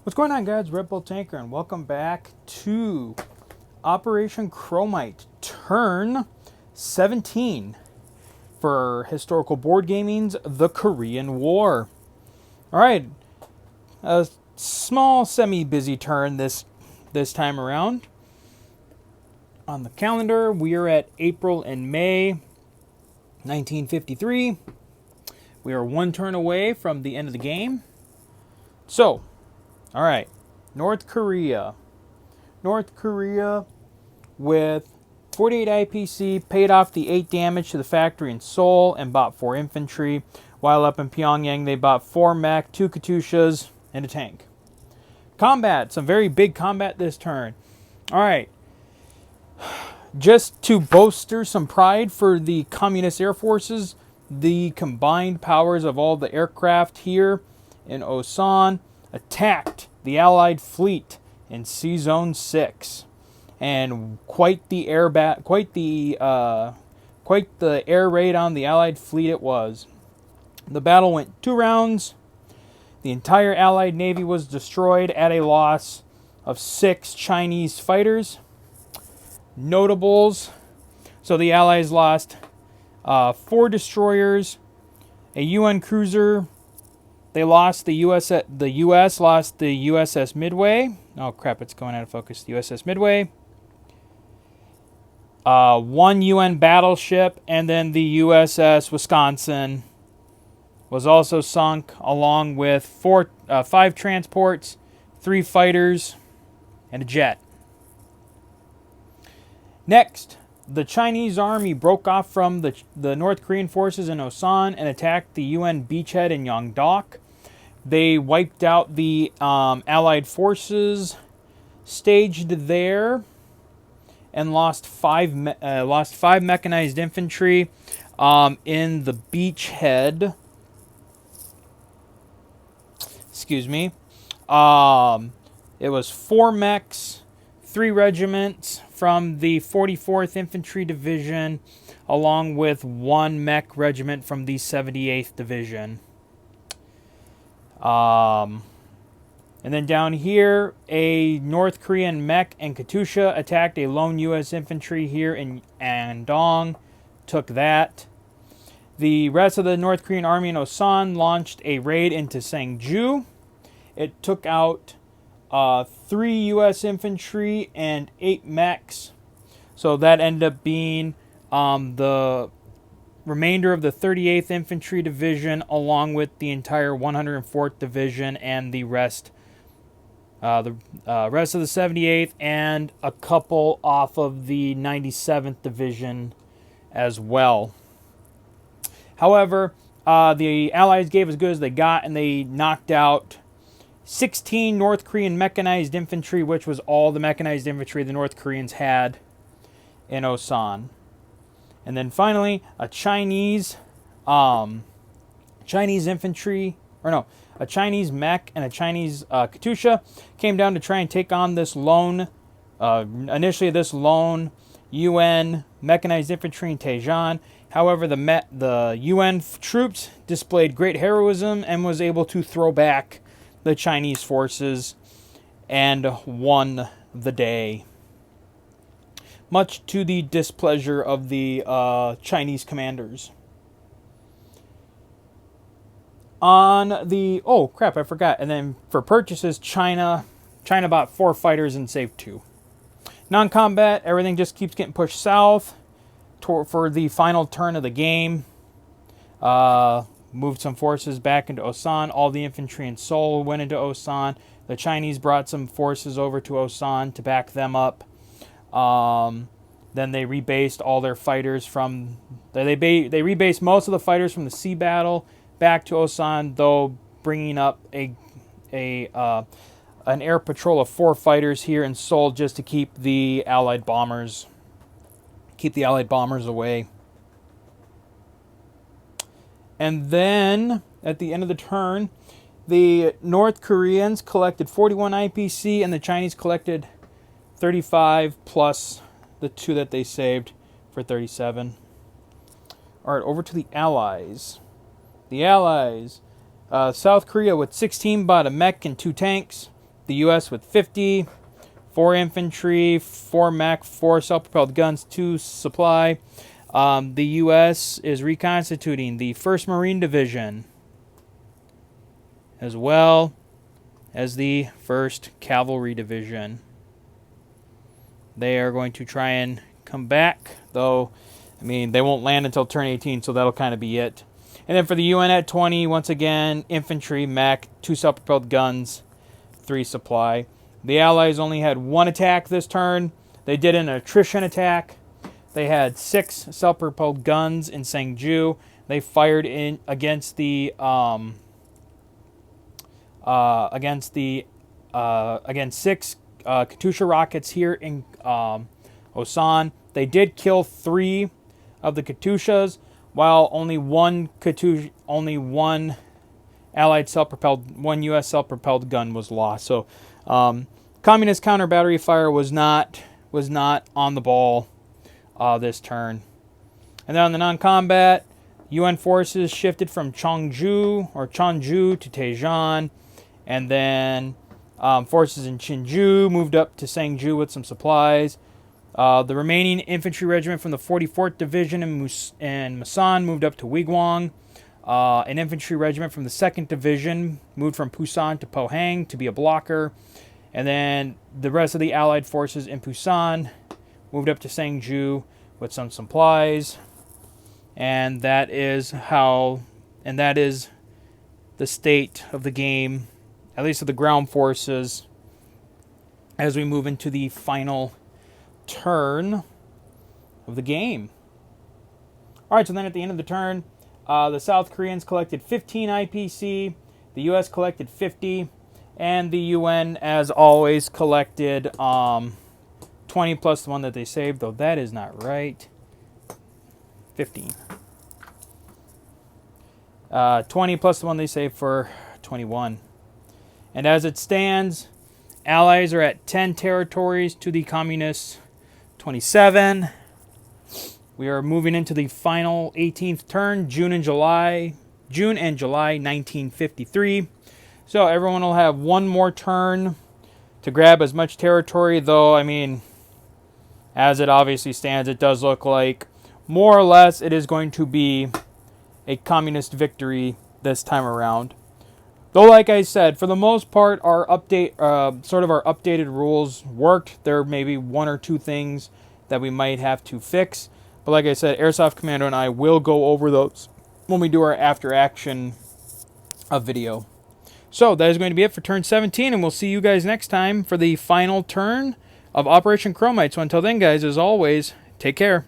What's going on, guys? Red Bull Tanker, and welcome back to Operation Chromite Turn 17 for Historical Board Gaming's The Korean War. Alright, a small, semi-busy turn this time around. On the calendar, we are at April and May 1953. We are one turn away from the end of the game. So, all right, North Korea. North Korea with 48 IPC paid off the 8 damage to the factory in Seoul and bought 4 infantry. While up in Pyongyang, they bought 4 mech, 2 Katyushas, and a tank. Combat, some very big combat this turn. All right, just to bolster some pride for the Communist Air Forces, the combined powers of all the aircraft here in Osan attacked the Allied fleet in Sea Zone 6, and quite the air raid on the Allied fleet it was. The battle went 2 rounds. The entire Allied Navy was destroyed at a loss of 6 Chinese fighters. Notables: so the Allies lost 4 destroyers, a UN cruiser. They lost the U.S. lost the USS Midway. Oh crap! It's going out of focus. The USS Midway. 1 UN battleship, and then the USS Wisconsin was also sunk, along with 5 transports, 3 fighters, and a jet. Next, the Chinese army broke off from the North Korean forces in Osan and attacked the UN beachhead in Yongdok. They wiped out the Allied forces staged there and lost 5 mechanized infantry in the beachhead. Excuse me. It was 4 mechs, 3 regiments from the 44th Infantry Division, along with 1 mech regiment from the 78th Division. And then down here, a North Korean mech and Katyusha attacked a lone U.S. infantry here in Andong, took that. The rest of the North Korean army in Osan launched a raid into Sangju. It took out 3 U.S. infantry and 8 mechs. So that ended up being the remainder of the 38th Infantry Division, along with the entire 104th Division and the rest of the 78th, and a couple off of the 97th Division as well. However, the Allies gave as good as they got, and they knocked out 16 North Korean mechanized infantry, which was all the mechanized infantry the North Koreans had in Osan. And then finally, a Chinese infantry, a Chinese mech and a Chinese Katyusha came down to try and take on this lone, initially this lone UN mechanized infantry in Taejan. However, the UN troops displayed great heroism and was able to throw back the Chinese forces and won the day, much to the displeasure of the Chinese commanders. Oh crap, I forgot. And then for purchases, China bought 4 fighters and saved 2. Non-combat, everything just keeps getting pushed south for the final turn of the game. Moved some forces back into Osan. All the infantry in Seoul went into Osan. The Chinese brought some forces over to Osan to back them up. Then they rebased all their fighters from... They rebased most of the fighters from the sea battle back to Osan, though bringing up an air patrol of 4 fighters here in Seoul just to keep the Allied bombers away. And then, at the end of the turn, the North Koreans collected 41 IPC, and the Chinese collected 35, plus the 2 that they saved for 37. All right, over to the Allies. The Allies, South Korea with 16 bought a mech and 2 tanks. the U.S. with 50, 4 infantry, 4 mech, 4 self-propelled guns, 2 supply. The U.S. is reconstituting the 1st Marine Division, as well as the 1st Cavalry Division. They are going to try and come back, though, I mean, they won't land until turn 18, so that'll kind of be it. And then for the UN at 20, once again, infantry, mech, 2 self-propelled guns, 3 supply. The Allies only had 1 attack this turn. They did an attrition attack. They had 6 self-propelled guns in Sangju. They fired in against against 6 Katyusha rockets here in Osan. They did kill 3 of the Katyushas, while only one Allied self-propelled, 1 U.S. self-propelled gun was lost. So, Communist counter battery fire was not on the ball this turn. And then on the non-combat, UN forces shifted from Cheongju to Taejon, and then forces in Chinju moved up to Sangju with some supplies. The remaining infantry regiment from the 44th Division in Musan moved up to Wigwang. An infantry regiment from the 2nd Division moved from Pusan to Pohang to be a blocker. And then the rest of the Allied forces in Pusan moved up to Sangju with some supplies. And that is the state of the game, at least of the ground forces, as we move into the final turn of the game. Alright, so then at the end of the turn, the South Koreans collected 15 IPC, the US collected 50, and the UN, as always, collected 20 plus the one that they saved, though that is not right. 15. 20 plus the one they saved for 21. And as it stands, Allies are at 10 territories to the Communists 27. We are moving into the final 18th turn, June and July 1953. So everyone will have one more turn to grab as much territory, though, I mean, as it obviously stands, it does look like more or less it is going to be a communist victory this time around. Though, like I said, for the most part, our updated rules worked. There may be 1 or 2 things that we might have to fix. But like I said, Airsoft Commando and I will go over those when we do our after action video. So that is going to be it for turn 17, and we'll see you guys next time for the final turn of Operation Chromite. So until then, guys, as always, take care.